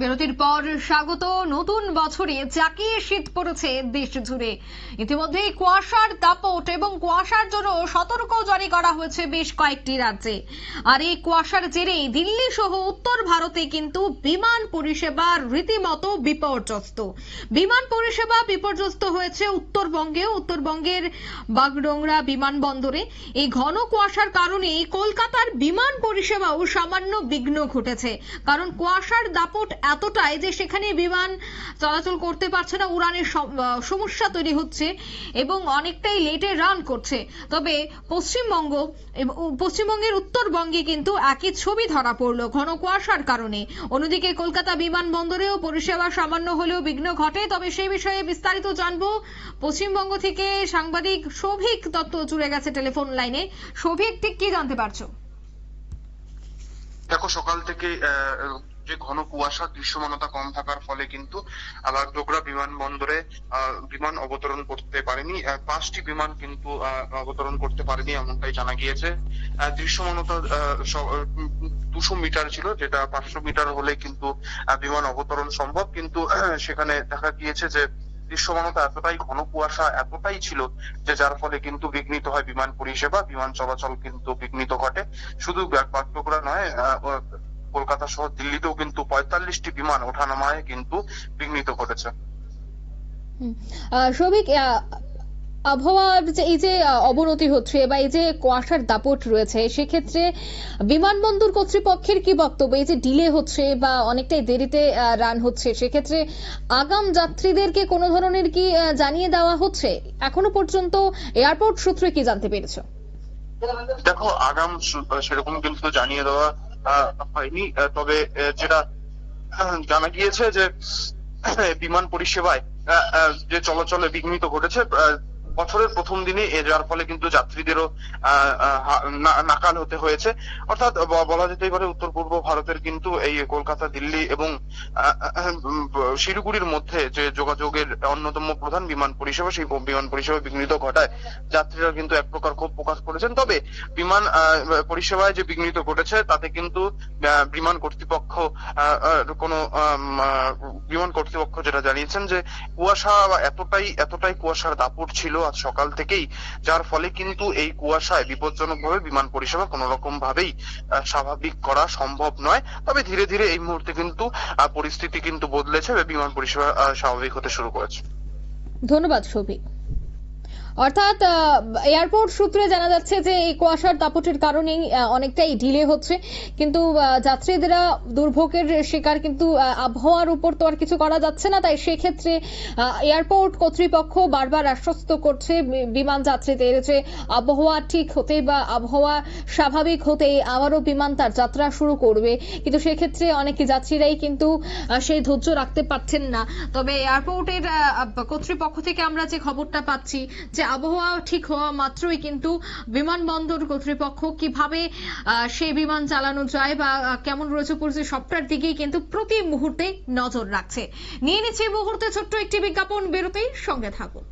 বিরতির পর স্বাগত। নতুন বছরে জাঁকিয়ে শীত পড়েছে দেশ জুড়ে। ইতিমধ্যে কুয়াশার দাপট এবং কুয়াশার জন্য সতর্ক জারি করা হয়েছে বেশ কয়েকটি রাজ্যে। আর এই কুয়াশার জেরেই দিল্লি সহ উত্তর ভারতে কিন্তু বিমান পরিষেবা রীতিমতো বিপর্যস্ত। বিমান পরিষেবা বিপর্যস্ত হয়েছে উত্তরবঙ্গের বাগডোগরা বিমানবন্দরে। এই ঘন কুয়াশার কারণে কলকাতার বিমান পরিষেবাও সামান্য বিঘ্ন ঘটেছে, কারণ কুয়াশার দাপট এতটাই যে সেখানে বিমান চলাচল করতে পারছে না, উড়ানের সমস্যা তৈরি হচ্ছে এবং অনেকটাই লেটে রান করছে। তবে পশ্চিমবঙ্গের উত্তরবঙ্গে কিন্তু একই ছবি ধরা পড়লো ঘন কুয়াশার কারণে। অন্যদিকে কলকাতা বিমানবন্দরেও পরিষেবা সামান্য হলেও বিঘ্ন ঘটে। তবে সেই বিষয়ে বিস্তারিত জানবো পশ্চিমবঙ্গ থেকে সাংবাদিক সৌভিক দত্ত জুড়ে গেছে টেলিফোন লাইনে। সৌভিক, ঠিক কি জানতে পারছো? দেখো, সকাল থেকে যে ঘন কুয়াশা, দৃশ্যমানতা কম থাকার ফলে কিন্তু বাগডোগরা বিমানবন্দরে বিমান অবতরণ করতে পারেনি। 5টি বিমান কিন্তু অবতরণ করতে পারেনি এমনটাই জানা গিয়েছে। দৃশ্যমানতা 200 মিটার ছিল, যেটা 500 মিটার হলে কিন্তু বিমান অবতরণ সম্ভব। কিন্তু সেখানে দেখা গিয়েছে যে দৃশ্যমানতা এতটাই, ঘন কুয়াশা এতটাই ছিল যে যার ফলে কিন্তু বিঘ্নিত হয় বিমান পরিষেবা, বিমান চলাচল কিন্তু বিঘ্নিত ঘটে। শুধু বাগডোগরা নয়, কলকাতা সহ দিল্লিতেও কিন্তু 45টি বিমান ওঠানামায় কিন্তু বিঘ্নিত ঘটেছে। সৌভিক, আবহাওয়ার যে এই যে অবনতি হচ্ছে বা এই যে কুয়াশার দাপট রয়েছে, সেক্ষেত্রে বিমানবন্দর কর্তৃপক্ষের কি বক্তব্য? এই যে ডিলে হচ্ছে বা অনেকটাই দেরিতে রান হচ্ছে, সেক্ষেত্রে আগাম যাত্রীদেরকে কোনো ধরনের কি জানিয়ে দেওয়া হচ্ছে? এখনো পর্যন্ত এয়ারপোর্ট সূত্রে কি জানতে পেরেছো? দেখো, আগাম সেরকম কিন্তু জানিয়ে দেওয়া হয়নি। তবে যেটা জানা গিয়েছে যে বিমান পরিষেবায় যে চলাচলে বিঘ্নিত ঘটেছে বছরের প্রথম দিনে, যার ফলে কিন্তু যাত্রীদেরও নাকাল হতে হয়েছে। অর্থাৎ বলা যেতেই পারে উত্তর পূর্ব ভারতের কিন্তু এই কলকাতা, দিল্লি এবং শিলিগুড়ির মধ্যে যে যোগাযোগের অন্যতম প্রধান বিমান পরিষেবা, সেই বিমান পরিষেবা বিঘ্নিত ঘটায় যাত্রীরা কিন্তু এক প্রকার ক্ষোভ প্রকাশ করেছেন। তবে বিমান পরিষেবায় যে বিঘ্নিত ঘটেছে তাতে কিন্তু বিমান কর্তৃপক্ষ বিমান কর্তৃপক্ষ যেটা জানিয়েছেন যে কুয়াশা এতটাই কুয়াশার দাপট ছিল আজ সকাল থেকেই, যার ফলে কিন্তু এই কুয়াশায় বিপজ্জনক ভাবে বিমান পরিষেবা কোন রকম ভাবেই স্বাভাবিক করা সম্ভব নয়। তবে ধীরে ধীরে এই মুহূর্তে কিন্তু পরিস্থিতি কিন্তু বদলেছে, বিমান পরিষেবা স্বাভাবিক হতে শুরু করেছে। ধন্যবাদ সৌভিক। অর্থাৎ এয়ারপোর্ট সূত্রে জানা যাচ্ছে যে এই কুয়াশার দাপটের কারণেই অনেকটাই ডিলে হচ্ছে, কিন্তু যাত্রীরা দুর্ভোগের শিকার। কিন্তু আবহাওয়ার উপর তো আর কিছু করা যাচ্ছে না, তাই সেক্ষেত্রে এয়ারপোর্ট কর্তৃপক্ষ বারবার আশ্বস্ত করছে বিমান যাত্রীদের যে আবহাওয়া ঠিক হতে বা আবহাওয়া স্বাভাবিক হতে আবারও বিমান তার যাত্রা শুরু করবে। কিন্তু সেক্ষেত্রে অনেক যাত্রীরাই কিন্তু সেই ধৈর্য রাখতে পারছেন না। তবে এয়ারপোর্টের কর্তৃপক্ষ থেকে আমরা যে খবরটা পাচ্ছি যে আবহাওয়া ঠিক হওয়া মাত্রই কিন্তু বিমানবন্দর কর্তৃপক্ষ কিভাবে সেই বিমান চালানো যায় বা কেমন রয়েছে পরিস্থিতি, সবটার দিকেই কিন্তু প্রতি মুহূর্তে নজর রাখছে। নিয়ে নিচ্ছে এই মুহূর্তে ছোট্ট একটি বিজ্ঞাপন বিরতি, সঙ্গে থাকুন।